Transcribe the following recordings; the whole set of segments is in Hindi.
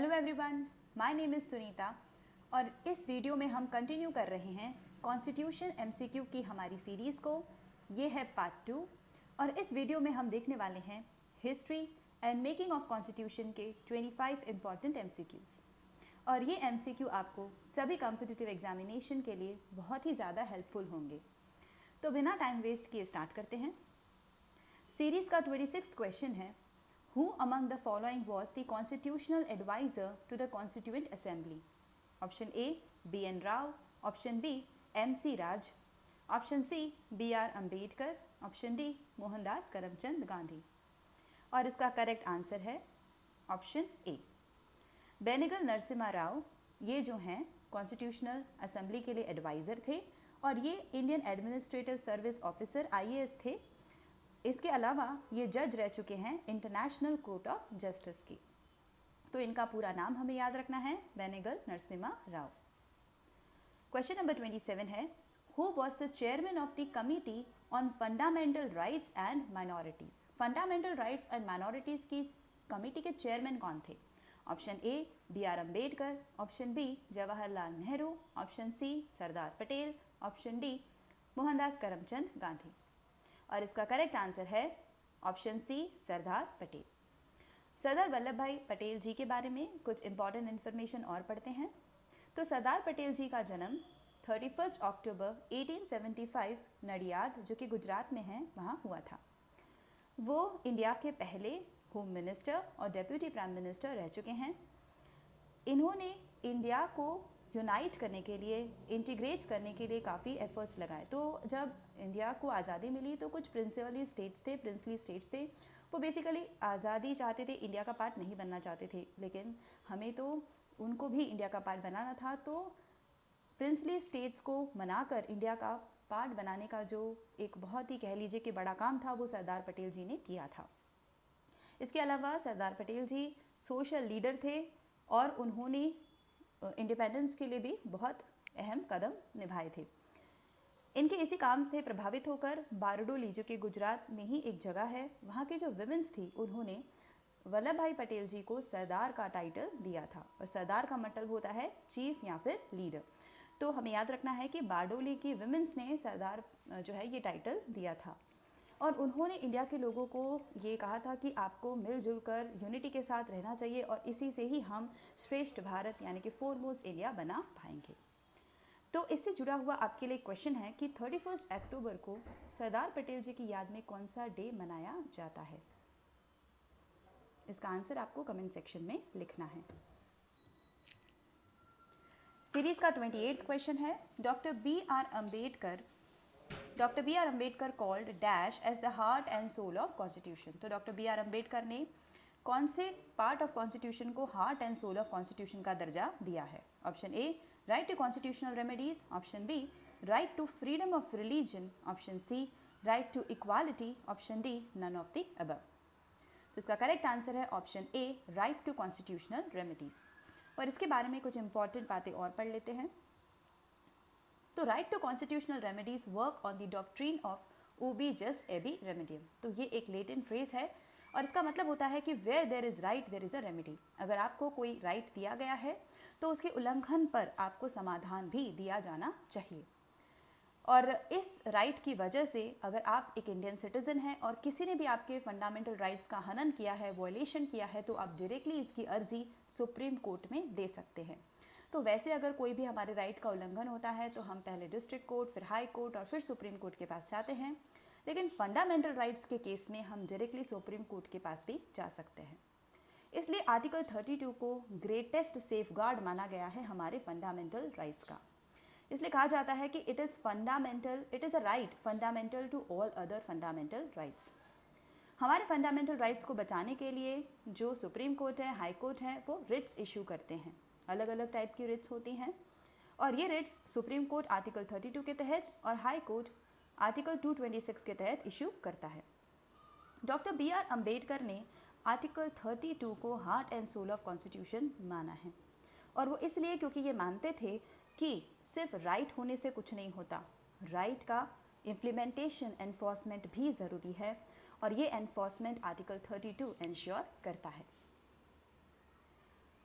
Hello everyone, my name is Sunita और इस वीडियो में हम कंटिन्यू कर रहे हैं कॉन्स्टिट्यूशन एमसीक्यू की हमारी सीरीज़ को। ये है पार्ट 2 और इस वीडियो में हम देखने वाले हैं history and making of constitution के 25 इम्पॉर्टेंट एमसीक्यूज़। और ये एमसीक्यू आपको सभी कॉम्पिटिटिव एग्जामिनेशन के लिए बहुत ही ज़्यादा हेल्पफुल होंगे। तो बिना टाइम वेस्ट किए स्टार्ट करते हैं। सीरीज़ का 26th क्वेश्चन है, Who among the following was the constitutional advisor to the Constituent Assembly? Option A, B.N. Rao. Option B, M.C. Raj. Option C, B.R. Ambedkar. Option D, Mohandas Karamchand Gandhi. और इसका करेक्ट आंसर है ऑप्शन ए, बेनेगल नरसिम्हा राव। ये जो हैं कॉन्स्टिट्यूशनल असेंबली के लिए एडवाइज़र थे और ये Indian administrative service officer IAS थे। इसके अलावा ये जज रह चुके हैं इंटरनेशनल कोर्ट ऑफ जस्टिस की। तो इनका पूरा नाम हमें याद रखना है, बेनेगल नरसिम्हा राव। क्वेश्चन नंबर 27 है, who was the chairman of the committee on fundamental rights and minorities? Fundamental rights and minorities की कमिटी के चेयरमैन कौन थे? Option A, B.R. Ambedkar. Option B, Jawaharlal Nehru. Option C, Sardar Patel. Option D, Mohandas Karamchand Gandhi. और इसका करेक्ट आंसर है ऑप्शन सी, सरदार पटेल। सरदार वल्लभ भाई पटेल जी के बारे में कुछ इंपॉर्टेंट इन्फॉर्मेशन और पढ़ते हैं। तो सरदार पटेल जी का जन्म 31 अक्टूबर 1875 नडियाद, जो कि गुजरात में है, वहाँ हुआ था। वो इंडिया के पहले होम मिनिस्टर और डेप्यूटी प्राइम मिनिस्टर रह चुके हैं। इन्होंने इंडिया को यूनाइट करने के लिए, इंटीग्रेट करने के लिए काफ़ी एफर्ट्स लगाए। तो जब इंडिया को आज़ादी मिली तो कुछ प्रिंसिपली स्टेट्स थे, वो बेसिकली आज़ादी चाहते थे, इंडिया का पार्ट नहीं बनना चाहते थे। लेकिन हमें तो उनको भी इंडिया का पार्ट बनाना था, तो प्रिंसली स्टेट्स को मनाकर इंडिया का पार्ट बनाने का जो एक बहुत ही कह लीजिए कि बड़ा काम था, वो सरदार पटेल जी ने किया था। इसके अलावा सरदार पटेल जी सोशल लीडर थे और उन्होंने इंडिपेंडेंस के लिए भी बहुत अहम कदम निभाए थे। इनके इसी काम से प्रभावित होकर बारडोली, जो कि गुजरात में ही एक जगह है, वहाँ की जो विमेंस थी, उन्होंने वल्लभ भाई पटेल जी को सरदार का टाइटल दिया था। और सरदार का मतलब होता है चीफ या फिर लीडर। तो हमें याद रखना है कि बारडोली की विमेंस ने सरदार जो है ये टाइटल दिया था। और उन्होंने इंडिया के लोगों को ये कहा था कि आपको मिलजुल कर यूनिटी के साथ रहना चाहिए और इसी से ही हम श्रेष्ठ भारत यानी कि फोरमोस्ट इंडिया बना पाएंगे। तो इससे जुड़ा हुआ आपके लिए क्वेश्चन है कि 31 अक्टूबर को सरदार पटेल जी की याद में कौन सा डे मनाया जाता है? इसका आंसर आपको कमेंट सेक्शन में लिखना है। सीरीज का 28th क्वेश्चन है, doctor B R Ambedkar called dash as the heart and soul of constitution. तो डॉक्टर B.R. अम्बेडकर ने कौन से पार्ट ऑफ कॉन्स्टिट्यूशन को heart and soul of constitution का दर्जा दिया है? Option A, right to constitutional remedies. Option B, right to freedom of religion. Option C, right to equality. Option D, none of the above. तो इसका करेक्ट आंसर है option A, right to constitutional remedies. और इसके बारे में कुछ इंपॉर्टेंट बातें और पढ़ लेते हैं। तो right to constitutional remedies work on the doctrine of ubi jus ibi remedium. तो ये एक लेटिन फ्रेज है और इसका मतलब होता है कि where there is right there is a remedy. अगर आपको कोई राइट दिया गया है तो उसके उल्लंघन पर आपको समाधान भी दिया जाना चाहिए। और इस राइट की वजह से अगर आप एक इंडियन सिटीजन हैं और किसी ने भी आपके फंडामेंटल राइट्स का हनन किया है, वॉयलेशन किया है, तो आप डायरेक्टली इसकी अर्जी सुप्रीम कोर्ट में दे सकते हैं। तो वैसे अगर कोई भी हमारे राइट का उल्लंघन होता है तो हम पहले डिस्ट्रिक्ट कोर्ट, फिर हाई कोर्ट और फिर सुप्रीम कोर्ट के पास जाते हैं। लेकिन फंडामेंटल राइट्स के केस में हम डायरेक्टली सुप्रीम कोर्ट के पास भी जा सकते हैं। इसलिए आर्टिकल 32 को ग्रेटेस्ट सेफगार्ड माना गया है हमारे फंडामेंटल राइट्स का। इसलिए कहा जाता है कि it is a right fundamental to all other fundamental rights. हमारे फंडामेंटल राइट्स को बचाने के लिए जो सुप्रीम कोर्ट है, हाई कोर्ट है, वो रिट्स इशू करते हैं। अलग अलग टाइप की रिट्स होती हैं और ये रिट्स सुप्रीम कोर्ट आर्टिकल 32 के तहत और हाई कोर्ट आर्टिकल 226 के तहत इशू करता है। Doctor B.R. अम्बेडकर ने आर्टिकल 32 को heart and soul of constitution माना है। और वो इसलिए क्योंकि ये मानते थे कि सिर्फ राइट होने से कुछ नहीं होता, राइट का इम्प्लीमेंटेशन, एनफोर्समेंट भी ज़रूरी है और ये एनफोर्समेंट आर्टिकल 32 इंश्योर करता है।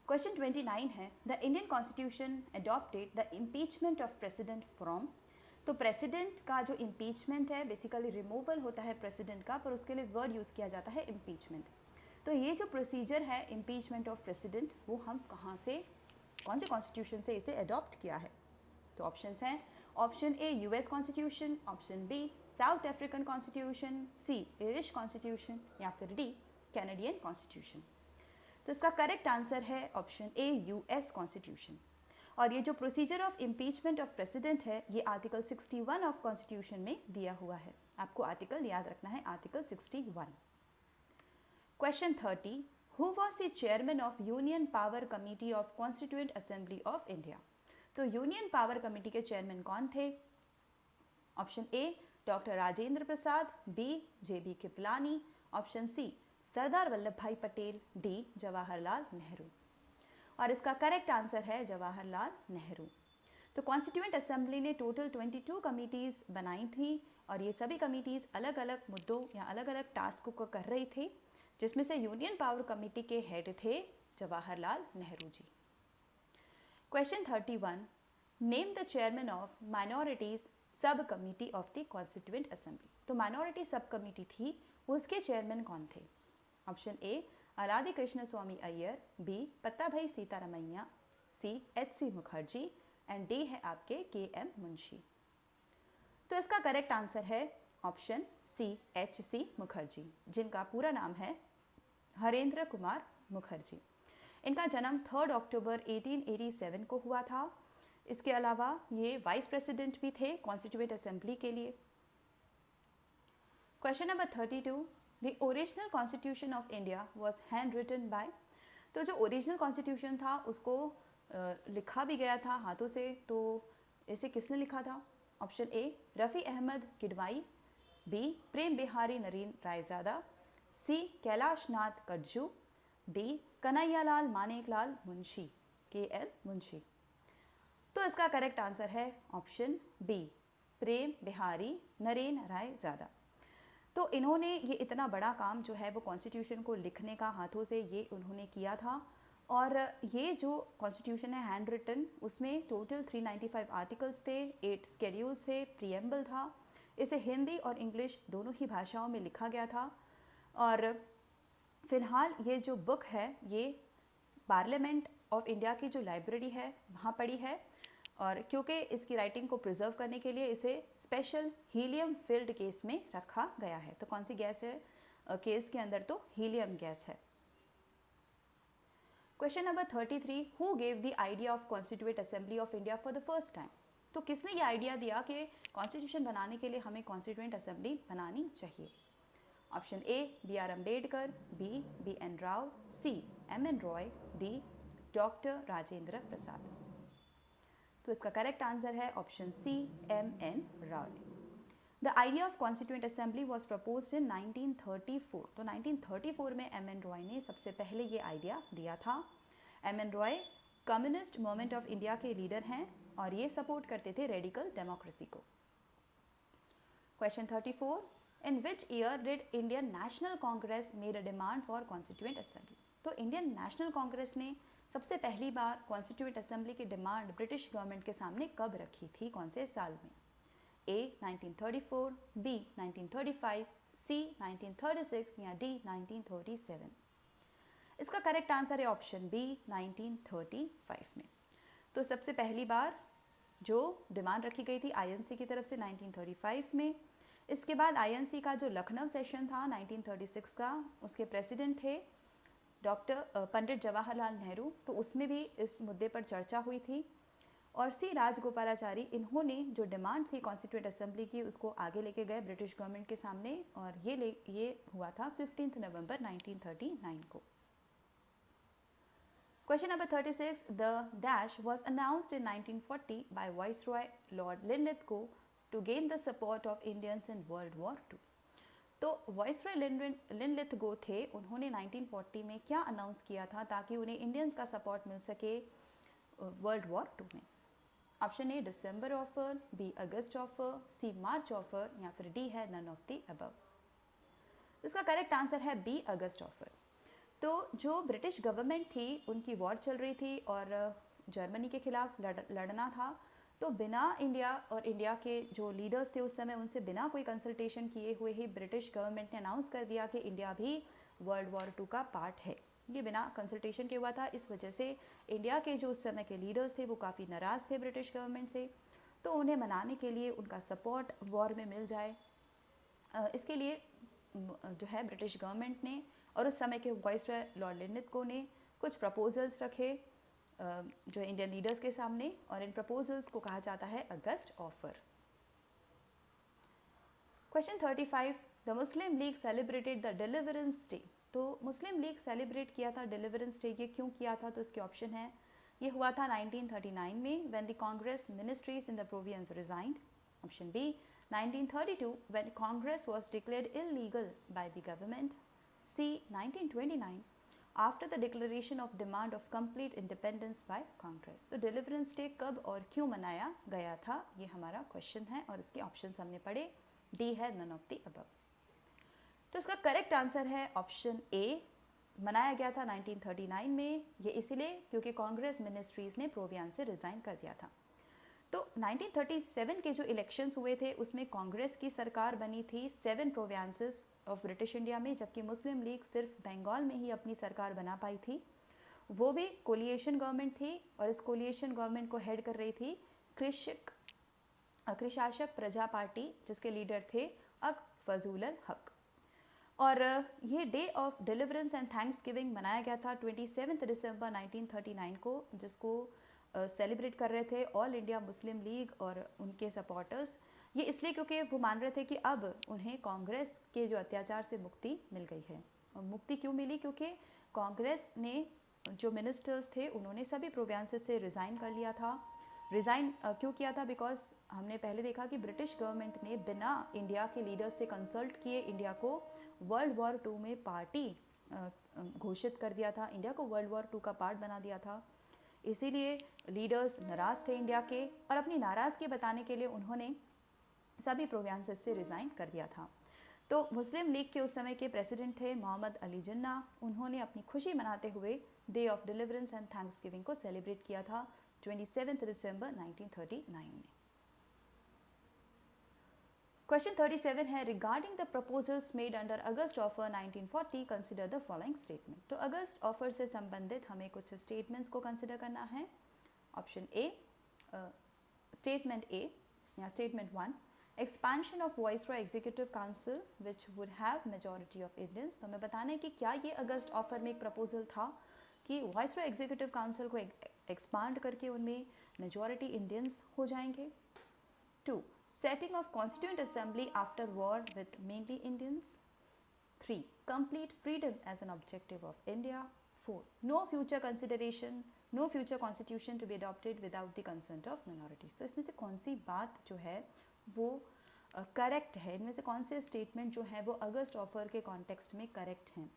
क्वेश्चन 29 है the Indian constitution adopted the impeachment of president from. तो प्रेसिडेंट का जो इम्पीचमेंट है बेसिकली रिमूवल होता है प्रेसिडेंट का, पर उसके लिए वर्ड यूज़ किया जाता है इम्पीचमेंट। तो ये जो प्रोसीजर है इम्पीचमेंट ऑफ प्रेसिडेंट वो हम कहाँ से, कौन से कॉन्स्टिट्यूशन से इसे अडॉप्ट किया है? तो ऑप्शंस हैं, option A US constitution, option B south African constitution, C Irish constitution या फिर डी कैनेडियन कॉन्स्टिट्यूशन। तो इसका करेक्ट आंसर है ऑप्शन ए यूएस कॉन्स्टिट्यूशन। और ये जो procedure of impeachment of president है ये आर्टिकल 61 ऑफ कॉन्स्टिट्यूशन में दिया हुआ है। आपको आर्टिकल याद रखना है, article 61। Question 30 who was the chairman of union power committee of constituent assembly of India. तो यूनियन पावर कमेटी के चेयरमैन कौन थे? Option A doctor Rajendra Prasad, B JB Kripalani, option C Sardar Vallabh Bhai Patel, D Jawaharlal Nehru. और इसका करेक्ट आंसर है जवाहरलाल नेहरू। तो कॉन्स्टिट्यूएंट असेंबली ने टोटल 22 कमिटीज़ बनाई थी और ये सभी कमिटीज़ अलग अलग मुद्दों या अलग अलग टास्क को कर रही थी, जिसमें से यूनियन पावर कमेटी के हेड थे Jawaharlal Nehru ji. Question 31 name the chairman of minorities sub committee of the constituent assembly. तो माइनॉरिटी सब कमिटी थी, उसके चेयरमैन कौन थे? Option A Alladi Krishna Swamy Iyer, B Pattabhi Sitaramayya, C HC. Mukherjee and D है आपके के.एम. मुंशी। तो इसका करेक्ट आंसर है ऑप्शन सी एच.सी. मुखर्जी, जिनका पूरा नाम है हरेंद्र कुमार मुखर्जी। इनका जन्म 3 अक्टूबर 1887 को हुआ था। इसके अलावा ये वाइस प्रेसिडेंट भी थे कॉन्स्टिट्यूएंट असेंबली के लिए। Question number 32 the original constitution of India was handwritten by. तो जो ओरिजिनल कॉन्स्टिट्यूशन था उसको लिखा भी गया था हाथों से, तो इसे किसने लिखा था? Option A Rafi Ahmed Kidwai, B Prem Bihari Narain Raizada, C Kailash Nath Katju, D Kanhaiyalal Maneklal Munshi, KL. Munshi. तो इसका करेक्ट आंसर है ऑप्शन बी प्रेम बिहारी नरेन रायज़ादा। तो इन्होंने ये इतना बड़ा काम जो है वो कॉन्स्टिट्यूशन को लिखने का हाथों से ये उन्होंने किया था। और ये जो कॉन्स्टिट्यूशन है हैंड रिटन, उसमें टोटल 395 आर्टिकल्स थे, 8 स्केड्यूल्स थे, प्रीएम्बल था। इसे हिंदी और इंग्लिश दोनों ही भाषाओं में लिखा गया था। और फिलहाल ये जो बुक है ये पार्लियामेंट ऑफ इंडिया की जो लाइब्रेरी है वहाँ पड़ी है। और क्योंकि इसकी राइटिंग को प्रिजर्व करने के लिए इसे स्पेशल हीलियम फिल्ड केस में रखा गया है। तो कौन सी गैस है केस के अंदर? तो हीलियम गैस है। Question number 33 who gave the idea of constituent assembly of India for the first time. तो किसने ये आइडिया दिया कि कॉन्स्टिट्यूशन बनाने के लिए हमें कॉन्स्टिट्यूएंट असेंबली बनानी चाहिए? Option A B R Ambedkar, B B N Rau, C M N Roy, D doctor Rajendra Prasad. तो इसका करेक्ट आंसर है option C M N Roy. The idea of constituent assembly was proposed in 1934। तो 1934 में एम एन रॉय ने सबसे पहले ये आइडिया दिया था। M N Roy communist movement of India के लीडर हैं और ये सपोर्ट करते थे रेडिकल डेमोक्रेसी को। Question 34 in which year did Indian National Congress made a demand for constituent assembly. तो इंडियन नेशनल कांग्रेस ने सबसे पहली बार कॉन्स्टिट्यूएंट असेंबली की डिमांड ब्रिटिश गवर्नमेंट के सामने कब रखी थी, कौन से साल में? ए 1934, बी 1935, सी 1936 या डी 1937। इसका करेक्ट आंसर है ऑप्शन बी 1935 में। तो सबसे पहली बार जो डिमांड रखी गई थी आईएनसी की तरफ से 1935 में। इसके बाद आईएनसी का जो लखनऊ सेशन था 1936 का, उसके प्रेसिडेंट थे डॉक्टर पंडित जवाहरलाल नेहरू। तो उसमें भी इस मुद्दे पर चर्चा हुई थी। और सी राजगोपालाचारी, इन्होंने जो डिमांड थी कॉन्स्टिट्यूएंट असेंबली की उसको आगे लेके गए ब्रिटिश गवर्नमेंट के सामने और ये हुआ था 15 नवंबर 1939 को। Question number 36 the dash was announced in 1940 by viceroy Lord Linlithgow to gain the support of Indians in world war 2। तो वाइसरॉय लिनलिथगो थे, उन्होंने 1940 में क्या अनाउंस किया था ताकि उन्हें इंडियंस का सपोर्ट मिल सके वर्ल्ड वॉर 2 में? Option A December offer, B August offer, C March offer या फिर डी है नन ऑफ द अबव। इसका करेक्ट आंसर है बी अगस्त ऑफर। तो जो ब्रिटिश गवर्नमेंट थी उनकी वॉर चल रही थी और जर्मनी के खिलाफ लड़ना था, तो बिना इंडिया और इंडिया के जो लीडर्स थे उस समय उनसे बिना कोई कंसल्टेशन किए हुए ही ब्रिटिश गवर्नमेंट ने अनाउंस कर दिया कि इंडिया भी वर्ल्ड वॉर 2 का पार्ट है। ये बिना कंसल्टेशन के हुआ था, इस वजह से इंडिया के जो उस समय के लीडर्स थे वो काफ़ी नाराज़ थे ब्रिटिश गवर्नमेंट से, तो उन्हें मनाने के लिए उनका सपोर्ट वॉर में मिल जाए, इसके लिए जो है ब्रिटिश गवर्नमेंट ने और उस समय के वाइसरॉय लॉर्ड लिनलिथगो ने कुछ प्रपोजल्स रखे जो इंडियन लीडर्स के सामने, और इन प्रपोजल्स को कहा जाता है August offer. Question 35, the Muslim league celebrated the deliverance day. तो मुस्लिम लीग सेलिब्रेट किया था डिलीवरेंस डे, ये क्यों किया था? तो इसके ऑप्शन है, ये हुआ था 1939 में when the Congress ministries in the province resigned. Option B 1932 when Congress was declared illegal by the government. C 1929 after the declaration of demand of complete independence by Congress. तो डिलीवरेंस डे कब और क्यों मनाया गया था, ये हमारा क्वेश्चन है और इसके ऑप्शंस हमने पढ़े। डी है नन ऑफ द अबव। तो इसका करेक्ट आंसर है ऑप्शन ए, मनाया गया था 1939 में। ये इसलिए क्योंकि कांग्रेस मिनिस्ट्रीज ने प्रोविंस से रिज़ाइन कर दिया था। तो 1937 के जो इलेक्शंस हुए थे उसमें कांग्रेस की सरकार बनी थी 7 प्रोविंसेस ऑफ ब्रिटिश इंडिया में, जबकि मुस्लिम लीग सिर्फ बंगाल में ही अपनी सरकार बना पाई थी। वो भी कोलिएशन गवर्नमेंट थी और इस कोलिएशन गवर्नमेंट को हेड कर रही थी कृशासक प्रजा पार्टी, जिसके लीडर थे अक फजूल अल हक। और ये day of deliverance and thanks giving मनाया गया था 27 दिसंबर 1939 को, जिसको सेलिब्रेट कर रहे थे ऑल इंडिया मुस्लिम लीग और उनके सपोर्टर्स। ये इसलिए क्योंकि वो मान रहे थे कि अब उन्हें कांग्रेस के जो अत्याचार से मुक्ति मिल गई है। और मुक्ति क्यों मिली? क्योंकि कांग्रेस ने जो मिनिस्टर्स थे उन्होंने सभी प्रोविंसेस से रिज़ाइन कर लिया था। रिज़ाइन क्यों किया था? बिकॉज हमने पहले देखा कि ब्रिटिश गवर्नमेंट ने बिना इंडिया के लीडर्स से कंसल्ट किए इंडिया को वर्ल्ड वॉर 2 में पार्टी घोषित कर दिया था, इंडिया को वर्ल्ड वॉर 2 का पार्ट बना दिया था। इसीलिए लीडर्स नाराज़ थे इंडिया के और अपनी नाराज़गी बताने के लिए उन्होंने सभी प्रोविंसेस से रिज़ाइन कर दिया था। तो मुस्लिम लीग के उस समय के प्रेसिडेंट थे मोहम्मद अली जिन्ना। उन्होंने अपनी खुशी मनाते हुए day of deliverance and thanks giving को सेलिब्रेट किया था 27 दिसंबर 1939 में। क्वेश्चन 37 है, regarding the proposals made under August offer 1940 consider the following statement. तो अगस्त ऑफर से संबंधित हमें कुछ स्टेटमेंट्स को कंसिडर करना है। ऑप्शन ए, स्टेटमेंट ए या statement 1, expansion of viceroy executive council which would have majority of Indians. तो हमें बताना है कि क्या ये अगस्त ऑफर में एक प्रपोजल था कि वाइसरॉय एग्जीक्यूटिव काउंसिल को एक्सपांड करके उनमें मेजॉरिटी इंडियंस हो जाएंगे। 2. Setting of Constituent Assembly after war with mainly Indians. 3. Complete freedom as an objective of India. 4. No future consideration, no future constitution to be adopted without the consent of minorities. तो इसमें से कौन सी बात जो है वो करेक्ट है? इनमें से कौन से स्टेटमेंट जो है वो अगस्त ऑफर के कॉन्टेक्स्ट में करेक्ट हैं?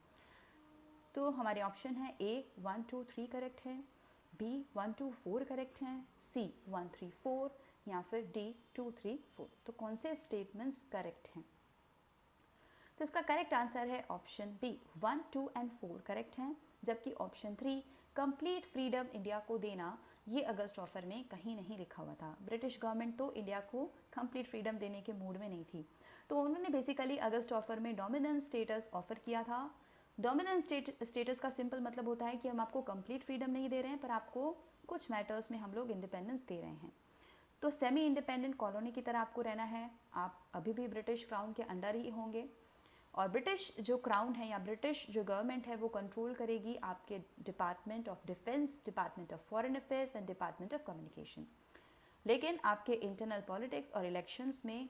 तो हमारे ऑप्शन है ए 1, 2, 3 करेक्ट है, बी 1, 2, 4 करेक्ट हैं, सी 1, 3, 4 या फिर डी 2, 3, 4। तो कौन से स्टेटमेंट्स करेक्ट हैं? तो इसका करेक्ट आंसर है ऑप्शन बी 1, 2 एंड 4 करेक्ट हैं, जबकि ऑप्शन 3 कंप्लीट फ्रीडम इंडिया को देना ये अगस्त ऑफर में कहीं नहीं लिखा हुआ था। ब्रिटिश गवर्नमेंट तो इंडिया को कंप्लीट फ्रीडम देने के मूड में नहीं थी, तो उन्होंने बेसिकली अगस्त ऑफर में डोमिनेंस स्टेटस ऑफर किया था। डोमिनेंस स्टेटस का सिंपल मतलब होता है कि हम आपको कंप्लीट फ्रीडम नहीं दे रहे हैं, पर आपको कुछ मैटर्स में हम लोग इंडिपेंडेंस दे रहे हैं। तो सेमी इंडिपेंडेंट कॉलोनी की तरह आपको रहना है, आप अभी भी ब्रिटिश क्राउन के अंडर ही होंगे और ब्रिटिश जो क्राउन है या ब्रिटिश जो गवर्नमेंट है वो कंट्रोल करेगी आपके department of defence, department of foreign affairs and department of communication. लेकिन आपके इंटरनल पॉलिटिक्स और इलेक्शंस में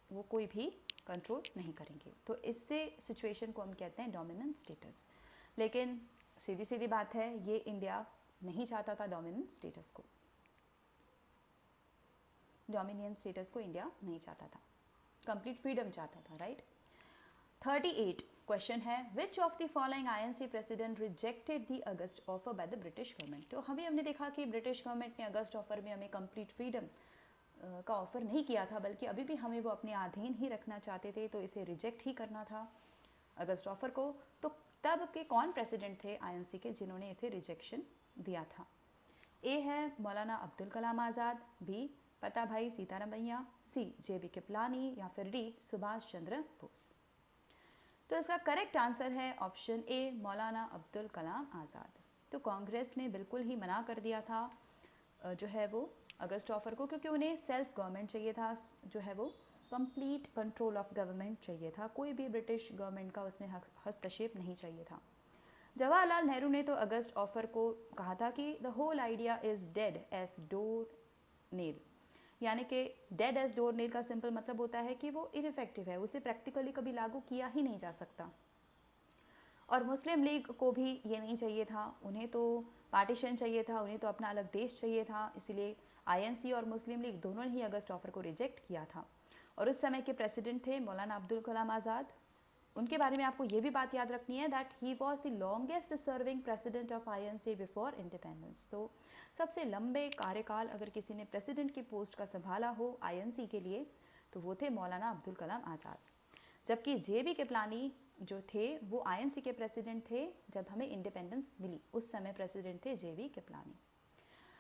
वो कोई भी कंट्रोल नहीं करेंगे। तो इससे सिचुएशन को हम कहते हैं डोमिनेंट स्टेटस। लेकिन सीधी सीधी बात है, ये इंडिया नहीं चाहता था डोमिनेंट स्टेटस को, डोमिनियन स्टेटस को इंडिया नहीं चाहता था, कंप्लीट फ्रीडम चाहता था, राइट। 38 क्वेश्चन है, विच of the following INC president rejected the August offer by the British government. तो हमने देखा कि ब्रिटिश गवर्नमेंट ने अगस्त ऑफर में हमें कंप्लीट फ्रीडम का ऑफर नहीं किया था, बल्कि अभी भी हमें वो अपने अधीन ही रखना चाहते थे, तो इसे रिजेक्ट ही करना था अगस्त ऑफर को। तो तब के कौन प्रेसिडेंट थे आईएनसी के जिन्होंने इसे रिजेक्शन दिया था? ए है मौलाना अब्दुल कलाम आज़ाद, बी पताभाई सीतारामैया, सी जेबी कृपलानी या फिर डी सुभाष चंद्र बोस। तो इसका करेक्ट आंसर है ऑप्शन ए मौलाना अब्दुल कलाम आज़ाद। तो कांग्रेस ने बिल्कुल ही मना कर दिया था जो है वो अगस्त ऑफर को, क्योंकि उन्हें सेल्फ गवर्नमेंट चाहिए था, जो है वो कंप्लीट कंट्रोल ऑफ गवर्नमेंट चाहिए था, कोई भी ब्रिटिश गवर्नमेंट का उसमें हस्तक्षेप नहीं चाहिए था। जवाहरलाल नेहरू ने तो अगस्त ऑफर को कहा था कि the whole idea is dead as doornail, यानी कि डेड एज डोर नेल का सिंपल मतलब होता है कि वो इनइफेक्टिव है, उसे प्रैक्टिकली कभी लागू किया ही नहीं जा सकता। और मुस्लिम लीग को भी ये नहीं चाहिए था, उन्हें तो पार्टीशन चाहिए था, उन्हें तो अपना अलग देश चाहिए था, इसीलिए आईएनसी और मुस्लिम लीग दोनों ने ही अगस्त ऑफर को रिजेक्ट किया था। और उस समय के प्रेसिडेंट थे मौलाना अब्दुल कलाम आज़ाद। उनके बारे में आपको ये भी बात याद रखनी है that he was the longest serving president of INC before independence. तो सबसे लंबे कार्यकाल अगर किसी ने प्रेसिडेंट की पोस्ट का संभाला हो आईएनसी के लिए तो वो थे मौलाना अब्दुल कलाम आज़ाद। जबकि जेबी कृपलानी जो थे वो आईएनसी के प्रेसिडेंट थे जब हमें इंडिपेंडेंस मिली, उस समय प्रेसिडेंट थे जेबी कृपलानी।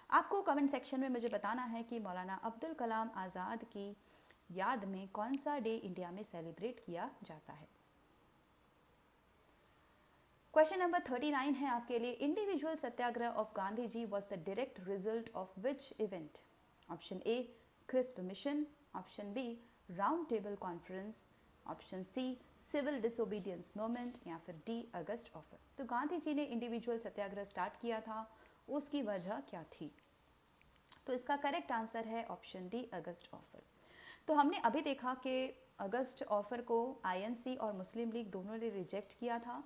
आपको कमेंट सेक्शन में मुझे बताना है कि मौलाना अब्दुल कलाम आज़ाद की याद में कौन सा डे इंडिया में सेलिब्रेट किया जाता है। क्वेश्चन नंबर 39 है आपके लिए, individual satyagraha of Gandhi ji was the direct result of which event? Option A Cripps mission, option B round table conference, option C civil disobedience movement या फिर डी अगस्त ऑफर। तो गांधी जी ने इंडिविजुअल सत्याग्रह स्टार्ट किया था, उसकी वजह क्या थी? तो इसका करेक्ट आंसर है ऑप्शन डी अगस्त ऑफर। तो हमने अभी देखा कि अगस्त ऑफर को आईएनसी और मुस्लिम लीग दोनों ने रिजेक्ट किया था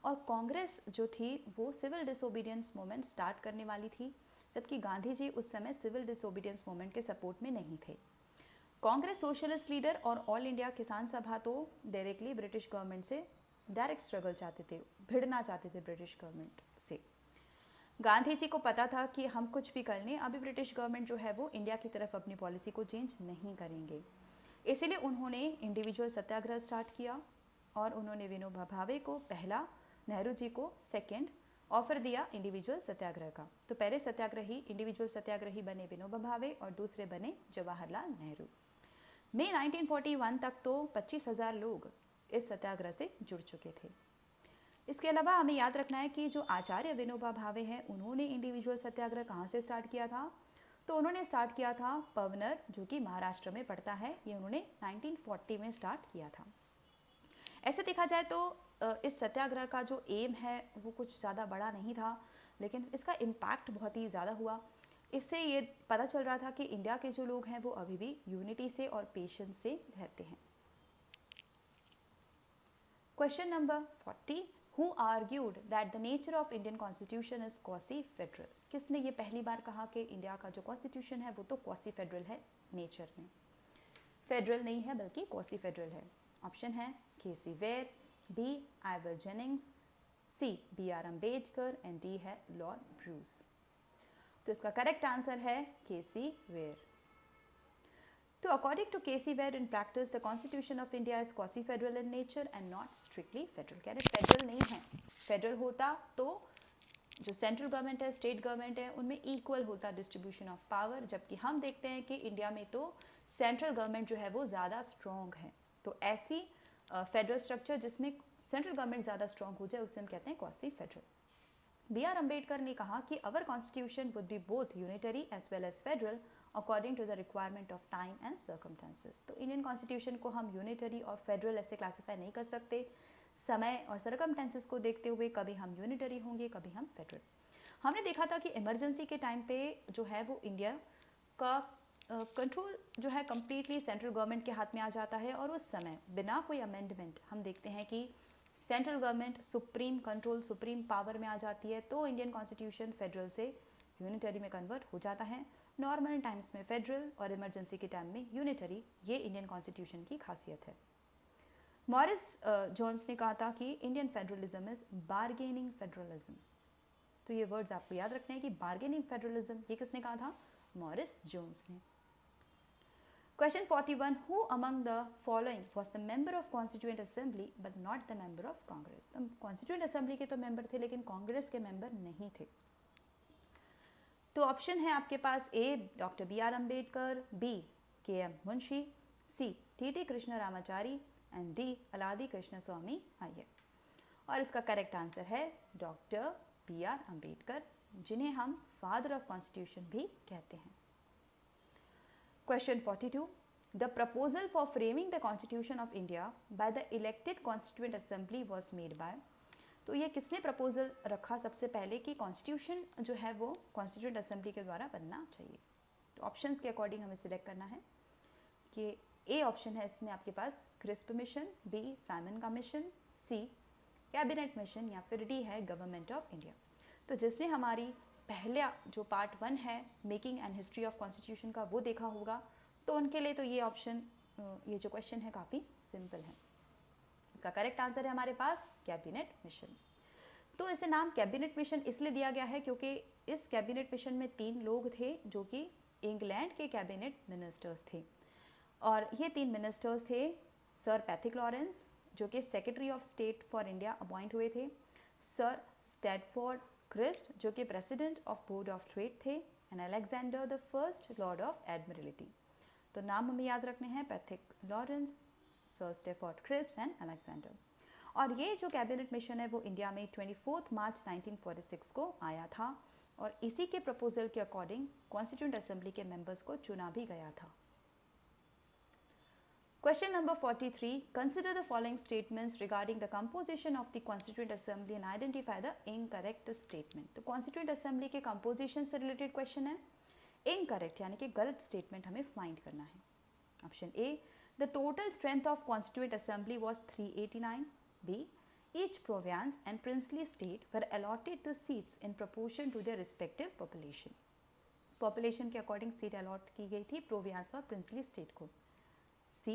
और कांग्रेस जो थी वो सिविल डिसोबीडियंस मूवमेंट स्टार्ट करने वाली थी, जबकि गांधी जी उस समय सिविल डिसोबीडियंस मूवमेंट के सपोर्ट में नहीं थे। कांग्रेस सोशलिस्ट लीडर और ऑल इंडिया किसान सभा तो डायरेक्टली ब्रिटिश गवर्नमेंट से डायरेक्ट स्ट्रगल चाहते थे, भिड़ना चाहते थे ब्रिटिश गवर्नमेंट से। गांधी जी को पता था कि हम कुछ भी कर लें, अभी ब्रिटिश गवर्नमेंट जो है वो इंडिया की तरफ अपनी पॉलिसी को चेंज नहीं करेंगे, इसीलिए उन्होंने इंडिविजुअल सत्याग्रह स्टार्ट किया और उन्होंने विनोबा भावे को पहला, नेहरू जी को सेकंड ऑफर दिया इंडिविजुअल सत्याग्रह का। तो पहले सत्याग्रही इंडिविजुअल सत्याग्रही बने विनोबा भावे और दूसरे बने जवाहरलाल नेहरू। मई 1941 तक तो 25,000 लोग इस सत्याग्रह से जुड़ चुके थे। इसके अलावा हमें याद रखना है कि जो आचार्य विनोबा भावे हैं उन्होंने इंडिविजुअल सत्याग्रह कहाँ से स्टार्ट किया था? तो उन्होंने स्टार्ट किया था पवनर, जो कि महाराष्ट्र में पड़ता है, ये उन्होंने 1940 में स्टार्ट किया था। ऐसे देखा जाए तो इस सत्याग्रह का जो एम है वो कुछ ज़्यादा बड़ा नहीं था, लेकिन इसका इम्पैक्ट बहुत ही ज़्यादा हुआ। इससे ये पता चल रहा था कि इंडिया के जो लोग हैं वो अभी भी यूनिटी से और पेशेंस से रहते हैं। Question number 40, Who argued that the nature of Indian Constitution is quasi-federal? किसने ये पहली बार कहा कि इंडिया का जो कॉन्स्टिट्यूशन है वो तो क्वासी फेडरल है नेचर में, फेडरल नहीं है बल्कि क्वासी फेडरल है? ऑप्शन है KC Wheare, B Ivor Jennings, C BR. Ambedkar and D है लॉर्ड ब्रूस। तो इसका करेक्ट आंसर है केसी वेयर। तो according to KC Wheare, in practice the constitution of India is quasi federal in nature and not strictly federal. कह रहे फेडरल नहीं है, फेडरल होता तो जो सेंट्रल गवर्नमेंट है, स्टेट गवर्नमेंट है, उनमें इक्वल होता डिस्ट्रीब्यूशन ऑफ पावर, जबकि हम देखते हैं कि इंडिया में तो सेंट्रल गवर्नमेंट जो है वो ज़्यादा स्ट्रॉन्ग है। तो ऐसी फेडरल स्ट्रक्चर जिसमें सेंट्रल गवर्नमेंट ज़्यादा स्ट्रॉन्ग हो जाए उसे हम कहते हैं क्वासी फेडरल। बी.आर. अम्बेडकर ने कहा कि our constitution would be both unitary as well as federal according to the requirement of time and circumstances. तो इंडियन कॉन्स्टिट्यूशन को हम यूनिटरी और फेडरल ऐसे क्लासीफाई नहीं कर सकते, समय और सर्कमस्टेंसेस को देखते हुए कभी हम यूनिटरी होंगे, कभी हम फेडरल। हमने देखा था कि इमरजेंसी के टाइम पे जो है वो इंडिया का कंट्रोल जो है कम्प्लीटली सेंट्रल गवर्नमेंट के हाथ में आ जाता है और उस समय बिना कोई अमेंडमेंट हम देखते हैं कि central government supreme control, supreme power में आ जाती है, तो इंडियन कॉन्स्टिट्यूशन फेडरल से यूनिटरी में कन्वर्ट हो जाता है। नॉर्मल टाइम्स में फेडरल और इमरजेंसी के टाइम में यूनिटरी, ये इंडियन कॉन्स्टिट्यूशन की खासियत है। मॉरिस जोन्स ने कहा था कि Indian federalism is bargaining federalism. तो ये वर्ड्स आपको याद रखने हैं कि बार्गेनिंग फेडरलिज्म, ये किसने कहा था? मॉरिस जोन्स ने। Question 41. Who among the following was the member of Constituent Assembly but not the member of Congress? तो Constituent Assembly के तो मेंबर थे लेकिन कांग्रेस के मेंबर नहीं थे. तो ऑप्शन है आपके पास A doctor B R Ambedkar, B K M Munshi, C T T Krishna Ramachari and D Alladi Krishna Swamy Iyer. और इसका करेक्ट आंसर है डॉक्टर बी आर अम्बेडकर, जिन्हें हम फादर ऑफ कॉन्स्टिट्यूशन भी कहते हैं. Question 42. The proposal for framing the Constitution of India by the elected Constituent Assembly was made by. तो ये किसने प्रपोजल रखा सबसे पहले कि कॉन्स्टिट्यूशन जो है वो कॉन्स्टिट्यूंट असेंबली के द्वारा बनना चाहिए. तो ऑप्शंस के अकॉर्डिंग हमें सिलेक्ट करना है कि ए ऑप्शन है इसमें आपके पास Cripps mission, B Simon commission, C cabinet mission या फिर डी है गवर्नमेंट ऑफ इंडिया. तो जिसने हमारी पहला जो पार्ट 1 है making and history of constitution का वो देखा होगा तो उनके लिए तो ये ऑप्शन ये जो क्वेश्चन है काफ़ी सिंपल है. इसका करेक्ट आंसर है हमारे पास कैबिनेट मिशन. तो इसे नाम कैबिनेट मिशन इसलिए दिया गया है क्योंकि इस कैबिनेट मिशन में 3 लोग थे जो कि इंग्लैंड के कैबिनेट मिनिस्टर्स थे. और ये 3 मिनिस्टर्स थे सर पैथिक लॉरेंस जो कि secretary of state for India appoint हुए थे, सर स्टैटफोर्ड क्रिस्प जो कि president of board of trade थे, and Alexander the first lord of admiralty. तो नाम हमें याद रखने हैं Pethick Lawrence, sir Stafford Cripps and Alexander. और ये जो कैबिनेट मिशन है वो इंडिया में 24 मार्च 1946 को आया था और इसी के प्रपोजल के अकॉर्डिंग कॉन्स्टिट्यूंट असेंबली के मेंबर्स को चुना भी गया था. Question number 43. Consider the following statements regarding the composition of the Constituent Assembly and identify the incorrect statement. तो Constituent Assembly के composition से related question है. Incorrect यानी कि गलत statement हमें find करना है. Option A. The total strength of Constituent Assembly was 389. B. Each province and princely state were allotted the seats in proportion to their respective population. Population के according seat allot की गई थी province और princely state को. C.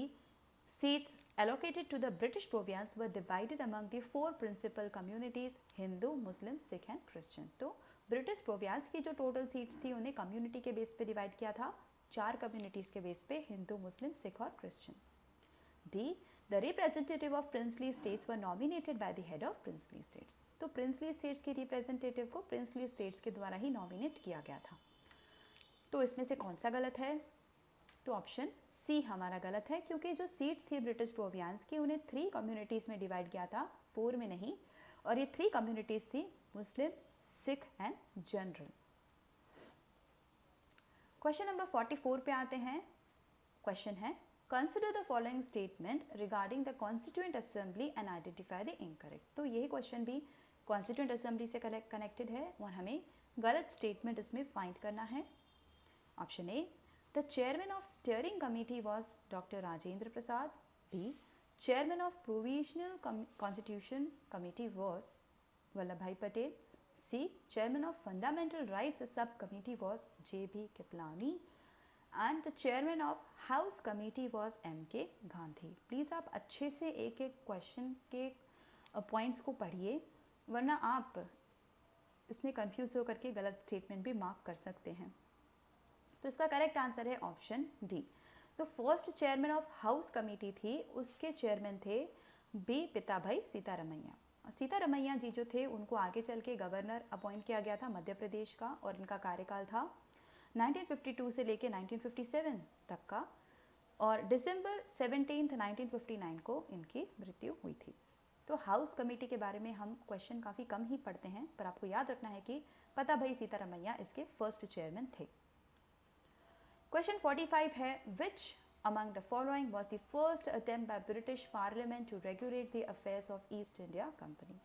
Seats allocated to the British province were divided among the 4 principal communities Hindu, Muslim, Sikh and Christian. तो British province की जो total seats थी उन्हें community के base पे divide किया था 4 communities के base पे हिंदू, मुस्लिम, सिख और Christian. D. The representative of princely states were nominated by the head of princely states. तो princely states की representative को princely states के द्वारा ही nominate किया गया था. तो इसमें से कौन सा गलत है? तो ऑप्शन सी हमारा गलत है क्योंकि जो सीट्स थी ब्रिटिश प्रोविंस की उन्हें 3 कम्युनिटीज़ में डिवाइड किया था, 4 में नहीं. और ये 3 कम्युनिटीज़ थी Muslim, Sikh and general. Question number 44 पे आते हैं. क्वेश्चन है consider the following statement regarding the constituent assembly and identify the incorrect. तो यही क्वेश्चन भी कॉन्स्टिट्यूएंट असेंबली से कनेक्टेड है और हमें गलत स्टेटमेंट इसमें फाइंड करना है. Option A. The chairman of steering committee was Dr. Rajendra Prasad. B. Chairman of provisional constitution committee was Vallabhbhai Patel. C. Chairman of fundamental rights subcommittee was J.B. Kiplani. And the chairman of house committee was M.K. Gandhi. Please आप अच्छे से एक एक क्वेश्चन के पॉइंट्स को पढ़िए वरना आप इसमें कंफ्यूज होकर के गलत स्टेटमेंट भी मार्क कर सकते हैं. तो इसका करेक्ट आंसर है ऑप्शन डी. तो first chairman of house committee थी उसके चेयरमैन थे बी पिताभाई सीतारमैया. सीतारमैया जी जो थे उनको आगे चल के गवर्नर अपॉइंट किया गया था मध्य प्रदेश का और इनका कार्यकाल था 1952 से लेके 1957 तक का और दिसंबर 17, 1959 को इनकी मृत्यु हुई थी. तो हाउस कमेटी के बारे में हम क्वेश्चन काफ़ी कम ही पढ़ते हैं पर आपको याद रखना है कि पिताभाई सीतारमैया इसके फर्स्ट चेयरमैन थे. Question 45 है which among the following was the first attempt by British Parliament to regulate the affairs of East India Company.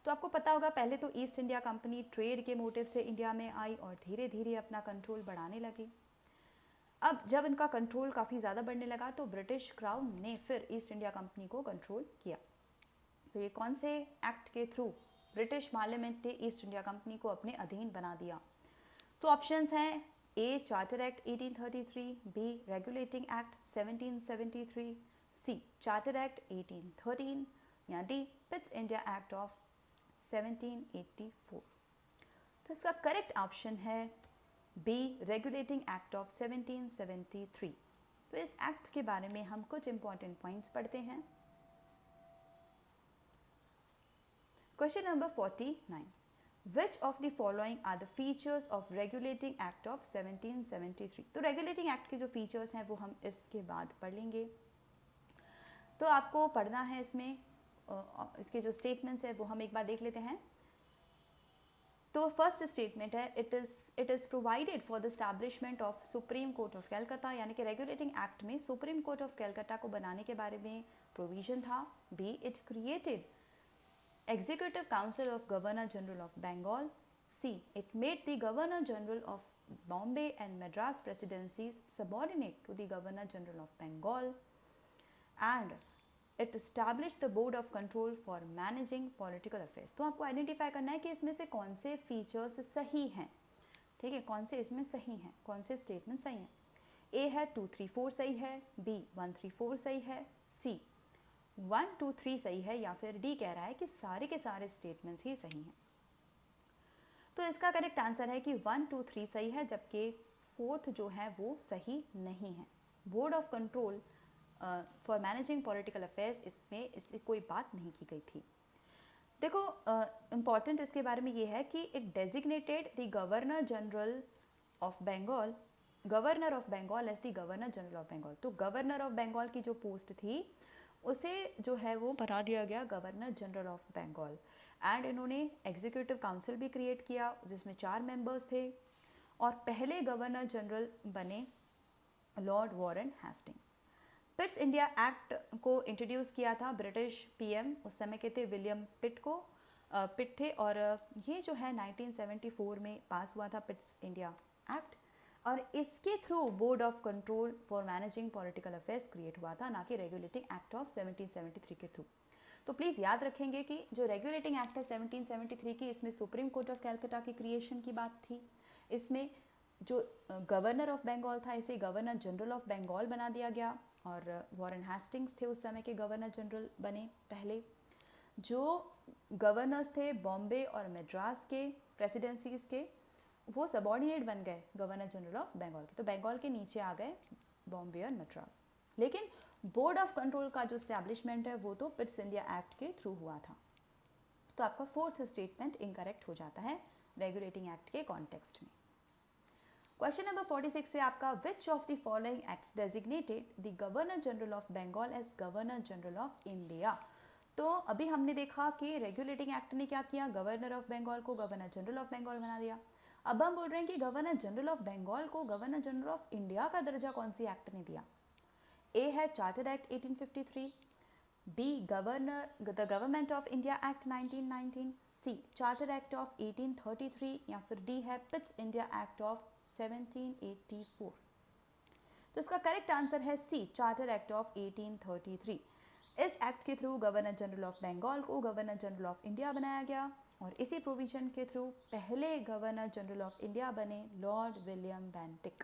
तो आपको पता होगा पहले तो ईस्ट इंडिया कंपनी ट्रेड के मोटिव से इंडिया में आई और धीरे धीरे अपना कंट्रोल बढ़ाने लगी. अब जब इनका कंट्रोल काफ़ी ज़्यादा बढ़ने लगा तो ब्रिटिश क्राउन ने फिर ईस्ट इंडिया कंपनी को कंट्रोल किया. तो ये कौन से एक्ट के थ्रू ब्रिटिश पार्लियामेंट ने ईस्ट इंडिया कंपनी को अपने अधीन बना दिया? तो ऑप्शंस हैं A. Charter Act 1833, B. Regulating Act 1773, C. Charter Act 1813 या D. Pitt's India Act of 1784. तो इसका करेक्ट ऑप्शन है B. Regulating Act of 1773. तो इस एक्ट के बारे में हम कुछ इंपॉर्टेंट पॉइंट्स पढ़ते हैं। Question number 49, Which of the following are the features of Regulating Act of 1773? तो रेगुलेटिंग एक्ट के जो फीचर्स हैं वो हम इसके बाद पढ़ लेंगे। तो आपको पढ़ना है इसमें इसके जो स्टेटमेंट्स है वो हम एक बार देख लेते हैं। तो फर्स्ट स्टेटमेंट है, it is provided for the establishment of supreme court of Calcutta, यानी कि रेगुलेटिंग एक्ट में सुप्रीम कोर्ट ऑफ कलकत्ता को बनाने के बारे में प्रोविजन था। B, it created Executive Council of Governor General of Bengal. C, it made the Governor General of Bombay and Madras presidencies subordinate to the Governor General of Bengal. And it established the Board of Control for Managing Political Affairs. तो आपको आइडेंटिफाई करना है कि इसमें से कौन से फीचर्स सही हैं, ठीक है, कौन से इसमें सही हैं, कौन से स्टेटमेंट सही हैं। ए है 2, 3, 4 सही है, बी 1, 3, 4 सही है, सी 1, 2, 3 सही है, या फिर डी कह रहा है कि सारे के सारे स्टेटमेंट्स ही सही हैं। तो इसका करेक्ट आंसर है कि 1, 2, 3 सही है, जबकि 4th जो है वो सही नहीं है। Board of control for managing political affairs, इसमें इससे कोई बात नहीं की गई थी। देखो इम्पॉर्टेंट इसके बारे में ये है कि it designated the governor general of Bengal, governor of Bengal as the governor general of Bengal. तो गवर्नर ऑफ बंगाल की जो पोस्ट थी उसे जो है वो बना दिया गया governor general of Bengal. And इन्होंने एग्जीक्यूटिव काउंसिल भी क्रिएट किया जिसमें 4 मेंबर्स थे, और पहले गवर्नर जनरल बने Lord Warren Hastings. Pitt's India act को इंट्रोड्यूस किया था ब्रिटिश पीएम उस समय के थे विलियम पिट थे, और ये जो है 1974 में पास हुआ था पिट्स इंडिया एक्ट, और इसके through board of control for managing political affairs create हुआ था, ना कि रेगुलेटिंग एक्ट ऑफ 1773 के थ्रू। तो प्लीज़ याद रखेंगे कि जो रेगुलेटिंग एक्ट है 1773 की, इसमें सुप्रीम कोर्ट ऑफ कलकत्ता की क्रिएशन की बात थी। इसमें जो गवर्नर ऑफ बंगाल था इसे गवर्नर जनरल ऑफ बंगाल बना दिया गया, और वॉरेन हेस्टिंग्स थे उस समय के गवर्नर जनरल बने पहले। जो गवर्नर्स थे बॉम्बे और मद्रास के प्रेसिडेंसीज के, वो सबॉर्डिनेट बन गए गवर्नर जनरल ऑफ बंगाल के, तो बंगाल के नीचे आ गए बॉम्बे और मद्रास। लेकिन बोर्ड ऑफ कंट्रोल का जो स्टैब्लिशमेंट है वो तो पिट्स इंडिया एक्ट के थ्रू हुआ था। तो आपका 4th स्टेटमेंट इनकरेक्ट हो जाता है रेगुलेटिंग एक्ट के कॉन्टेक्स्ट में। क्वेश्चन नंबर 46 से आपका, which of the following acts designated the governor general of Bengal as governor general of India. तो अभी हमने देखा कि रेगुलेटिंग एक्ट ने क्या किया, गवर्नर ऑफ बंगाल को गवर्नर जनरल ऑफ बंगाल बना दिया। अब हम बोल रहे हैं कि गवर्नर जनरल ऑफ बंगाल को गवर्नर जनरल ऑफ इंडिया का दर्जा कौन सी एक्ट ने दिया। ए है charter act 1853, B the government of India act 1919, C charter act of 1833, या फिर डी है पिट्स इंडिया एक्ट ऑफ 1784। तो इसका करेक्ट आंसर है सी चार्टर एक्ट ऑफ 1833। इस एक्ट के through governor general of Bengal को गवर्नर जनरल ऑफ इंडिया बनाया गया, और इसी प्रोविजन के थ्रू पहले गवर्नर जनरल ऑफ इंडिया बने लॉर्ड विलियम बेंटिक।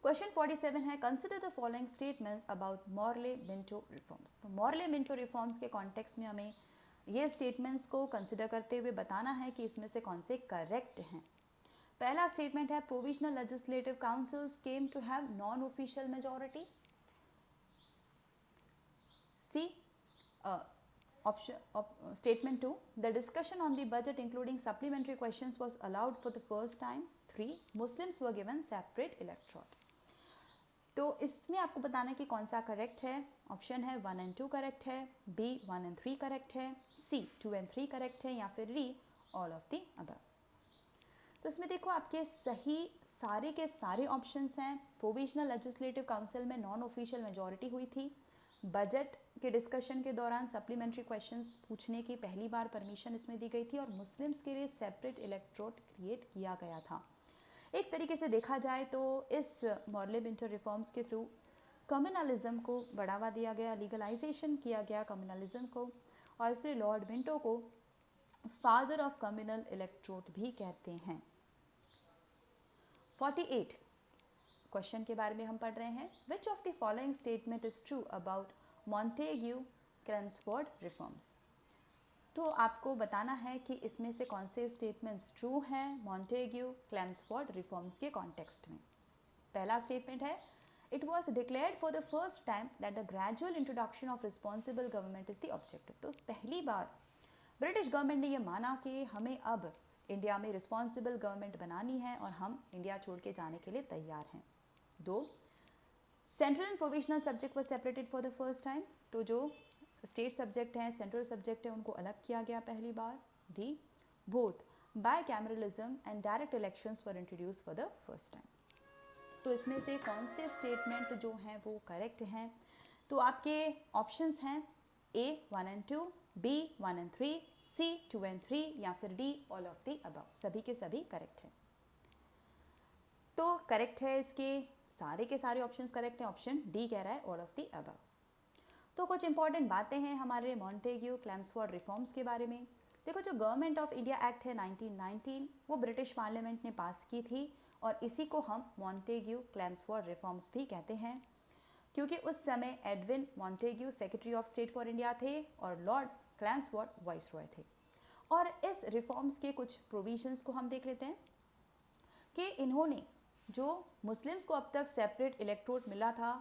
क्वेश्चन 47 है, consider the following statements about Morley Minto reforms. तो मॉर्ले मिंटो रिफॉर्म्स के कॉन्टेक्स्ट में हमें ये स्टेटमेंट्स को कंसिडर करते हुए बताना है कि इसमें से कौन से करेक्ट हैं। पहला स्टेटमेंट है, provincial legislative councils came to have non official majority. C Statement 2, the discussion on the budget including supplementary questions was allowed for the first time. 3, Muslims were given separate electorate. तो इसमें आपको बताना है कि कौन सा करेक्ट है। ऑप्शन है 1 and 2 करेक्ट है, बी 1 and 3 करेक्ट है, सी 2 and 3 करेक्ट है, या फिर D all of the above. तो इसमें देखो आपके सही सारे के सारे ऑप्शंस हैं। प्रोविजनल लेजिस्लेटिव काउंसिल में नॉन ऑफिशियल मेजॉरिटी हुई थी। बजट के डिस्कशन के दौरान सप्लीमेंट्री क्वेश्चंस पूछने की पहली बार परमिशन इसमें दी गई थी, और मुस्लिम्स के लिए सेपरेट इलेक्टोरेट क्रिएट किया गया था। एक तरीके से देखा जाए तो इस मॉर्ले मिंटो रिफॉर्म्स के थ्रू कम्युनलिज्म को बढ़ावा दिया गया, लीगलाइजेशन किया गया कम्युनलिज्म को, और इसलिए लॉर्ड मिंटो को फादर ऑफ कम्युनल इलेक्टोरेट भी कहते हैं। 48 क्वेश्चन के बारे में हम पढ़ रहे हैं, which of the following statement is true about Montagu Chelmsford reforms. तो आपको बताना है कि इसमें से कौन से स्टेटमेंट्स ट्रू हैं मॉन्टेग्यू क्लेम्सफोर्ड रिफॉर्म्स के कॉन्टेक्स्ट में। पहला स्टेटमेंट है, it was declared for the first time that the gradual introduction of responsible government is the objective. तो पहली बार ब्रिटिश गवर्नमेंट ने यह माना कि हमें अब इंडिया में रिस्पॉन्सिबल गवर्नमेंट बनानी है और हम इंडिया छोड़ के जाने के लिए तैयार हैं। 2, central and provincial subject was separated for the first time. तो जो स्टेट सब्जेक्ट हैं, सेंट्रल सब्जेक्ट है, उनको अलग किया गया पहली बार। D, both bicameralism and direct elections were introduced for the first time. तो इसमें से कौन से स्टेटमेंट जो हैं वो करेक्ट हैं? तो आपके ऑप्शंस हैं A 1 and 2, B 1 and 3, C 2 and 3 या फिर D all of the above. सभी के सभी करेक्ट हैं। तो करेक्ट है, इसके सारे के सारे ऑप्शंस करेक्ट हैं। ऑप्शन डी कह रहा है ऑल ऑफ द अबव। तो कुछ इंपॉर्टेंट बातें हैं हमारे मॉन्टेग्यू क्लेम्सफोर्ड रिफॉर्म्स के बारे में। देखो, जो गवर्नमेंट ऑफ इंडिया एक्ट है 1919 वो ब्रिटिश पार्लियामेंट ने पास की थी और इसी को हम मॉन्टेग्यू क्लेम्सफोर्ड रिफॉर्म्स भी कहते हैं, क्योंकि उस समय Edwin Montagu secretary of state for India थे और लॉर्ड क्लेम्सफोर्ड वाइसरॉय थे। और इस रिफॉर्म्स के कुछ प्रोविजंस को हम देख लेते हैं कि इन्होंने जो मुस्लिम्स को अब तक सेपरेट इलेक्टोरेट मिला था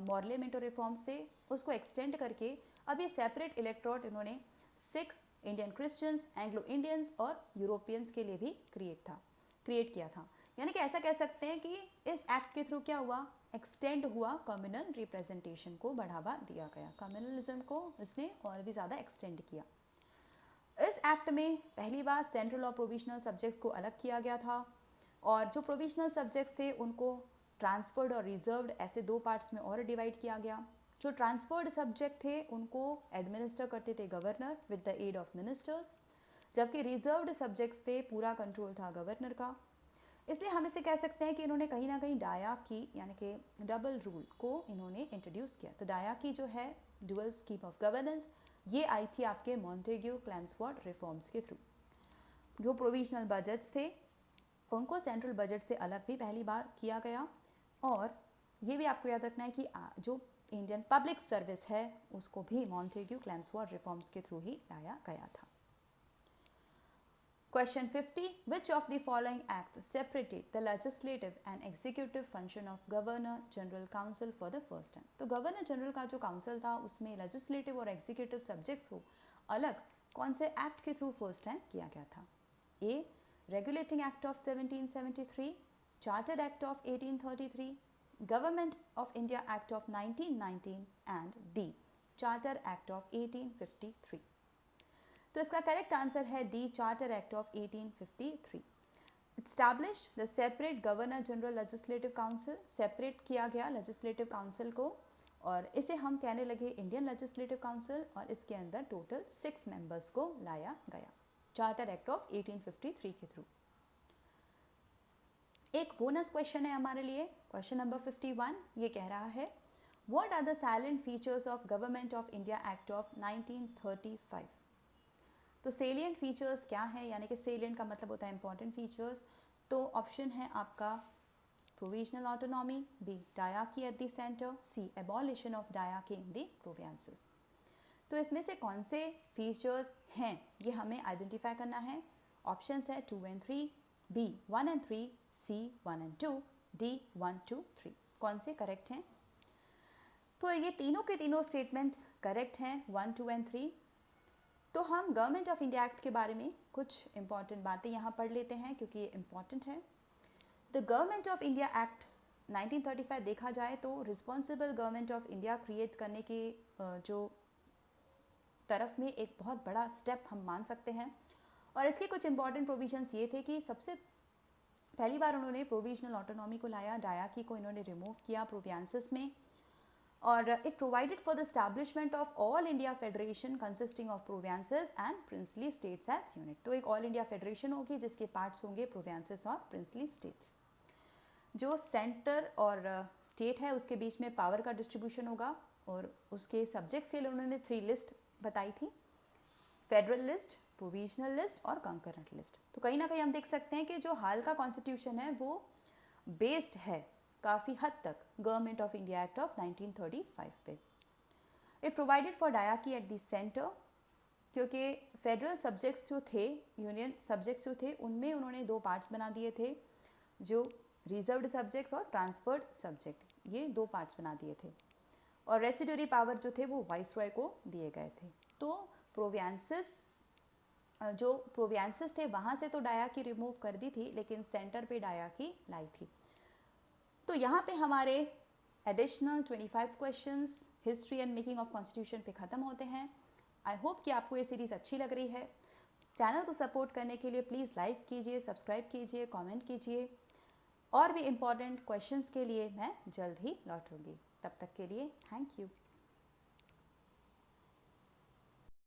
मॉर्ले मिंटो रिफॉर्म से, उसको एक्सटेंड करके अब ये सेपरेट इलेक्टोरेट इन्होंने Sikh, Indian Christians, Anglo Indians और यूरोपियंस के लिए भी क्रिएट किया था। यानी कि ऐसा कह सकते हैं कि इस एक्ट के थ्रू क्या हुआ, एक्सटेंड हुआ, कम्युनल रिप्रेजेंटेशन को बढ़ावा दिया गया, कम्युनलिज्म को इसने और भी ज़्यादा एक्सटेंड किया। इस एक्ट में पहली बार सेंट्रल और प्रोविजनल सब्जेक्ट्स को अलग किया गया था और जो प्रोविजनल सब्जेक्ट्स थे उनको ट्रांसफर्ड और रिजर्व्ड ऐसे 2 पार्ट्स में और डिवाइड किया गया। जो ट्रांसफर्ड सब्जेक्ट थे उनको एडमिनिस्टर करते थे governor with the aid of ministers, जबकि रिजर्व्ड सब्जेक्ट्स पे पूरा कंट्रोल था गवर्नर का। इसलिए हम इसे कह सकते हैं कि इन्होंने कहीं ना कहीं डायाकी यानी कि डबल रूल को इन्होंने इंट्रोड्यूस किया। तो डायाकी जो है डुअल स्कीम ऑफ गवर्नेंस, ये आई थी आपके मॉन्टेग्यू क्लेम्सफोर्ड रिफॉर्म्स के थ्रू। जो प्रोविजनल बजट्स थे उनको सेंट्रल बजट से अलग भी पहली बार किया गया और ये भी आपको याद रखना है कि जो इंडियन पब्लिक सर्विस है उसको भी मॉन्टेग्यू क्लेम्सफोर्ड रिफॉर्म्स के थ्रू ही लाया गया था। Question 50. Which of the following acts separated the legislative and executive function of Governor General Council for the first time? तो गवर्नर जनरल का जो काउंसिल था उसमें लेजिस्लेटिव और एग्जीक्यूटिव सब्जेक्ट्स को अलग कौन से एक्ट के थ्रू फर्स्ट टाइम किया गया था? A. Regulating Act of 1773, Charter Act of 1833, Government of India Act of 1919 and D. Charter Act of 1853. तो इसका करेक्ट आंसर है D, charter act of 1853। Established the separate governor general legislative council, separate किया गया लेजिस्लेटिव काउंसिल को और इसे हम कहने लगे इंडियन लेजिस्लेटिव काउंसिल और इसके अंदर टोटल 6 मेंबर्स को लाया गया चार्टर एक्ट ऑफ 1853 के थ्रू। एक बोनस क्वेश्चन है हमारे लिए, क्वेश्चन नंबर 51। ये कह रहा है what are the silent features of government of India act of 1935। तो सेलिएंट फीचर्स क्या है, यानी कि सेलिएंट का मतलब होता है इंपॉर्टेंट फीचर्स। तो ऑप्शन है आपका provisional autonomy, B डायाकी at the centre, C abolition of डायाकी in the provinces. तो इसमें से कौन से फीचर्स हैं ये हमें आइडेंटिफाई करना है। ऑप्शंस है 2 and 3, B 1 and 3, C 1 and 2, D 1, 2, 3। कौन से करेक्ट हैं? तो ये तीनों के तीनों स्टेटमेंट्स करेक्ट हैं 1, 2 and 3। तो हम गवर्नमेंट ऑफ इंडिया एक्ट के बारे में कुछ इंपॉर्टेंट बातें यहाँ पढ़ लेते हैं क्योंकि ये इम्पॉर्टेंट है। The government of India act 1935 देखा जाए तो responsible government of India create करने की जो तरफ में एक बहुत बड़ा स्टेप हम मान सकते हैं। और इसके कुछ इंपॉर्टेंट प्रोविजंस ये थे कि सबसे पहली बार उन्होंने प्रोविजनल ऑटोनॉमी को लाया, डायाकी को इन्होंने रिमूव किया प्रोविंसेस में, और it provided for the establishment of all India federation consisting of provinces and princely states as unit. तो एक ऑल इंडिया फेडरेशन होगी जिसके पार्ट्स होंगे प्रोविंसेस और प्रिंसली स्टेट्स। जो सेंटर और स्टेट है उसके बीच में पावर का डिस्ट्रीब्यूशन होगा और उसके सब्जेक्ट्स के लिए उन्होंने 3 लिस्ट बताई थी, फेडरल लिस्ट, प्रोविजनल लिस्ट और कंकरेंट लिस्ट। तो कहीं ना कहीं हम देख सकते हैं कि जो हाल का कॉन्स्टिट्यूशन है वो बेस्ड है काफ़ी हद तक government of India act of 1935 पे। इट प्रोवाइडेड फॉर डायाकी एट द सेंटर, क्योंकि फेडरल सब्जेक्ट्स जो थे, यूनियन सब्जेक्ट्स जो थे, उनमें उन्होंने 2 पार्ट्स बना दिए थे, जो रिजर्व्ड सब्जेक्ट्स और ट्रांसफर्ड सब्जेक्ट, ये 2 पार्ट्स बना दिए थे। और रेस्टिट्यूटरी पावर जो थे वो वाइसरॉय को दिए गए थे। तो प्रोविंसेस थे वहाँ से तो डायार्की रिमूव कर दी थी, लेकिन सेंटर पे डायार्की लाई थी। तो यहाँ पे हमारे additional 25 questions history and making of constitution पे ख़त्म होते हैं। आई होप कि आपको ये सीरीज़ अच्छी लग रही है। चैनल को सपोर्ट करने के लिए प्लीज़ लाइक कीजिए, सब्सक्राइब कीजिए, कमेंट कीजिए। और भी इम्पॉर्टेंट क्वेश्चंस के लिए मैं जल्द ही लौटूंगी। तब तक के लिए थैंक यू।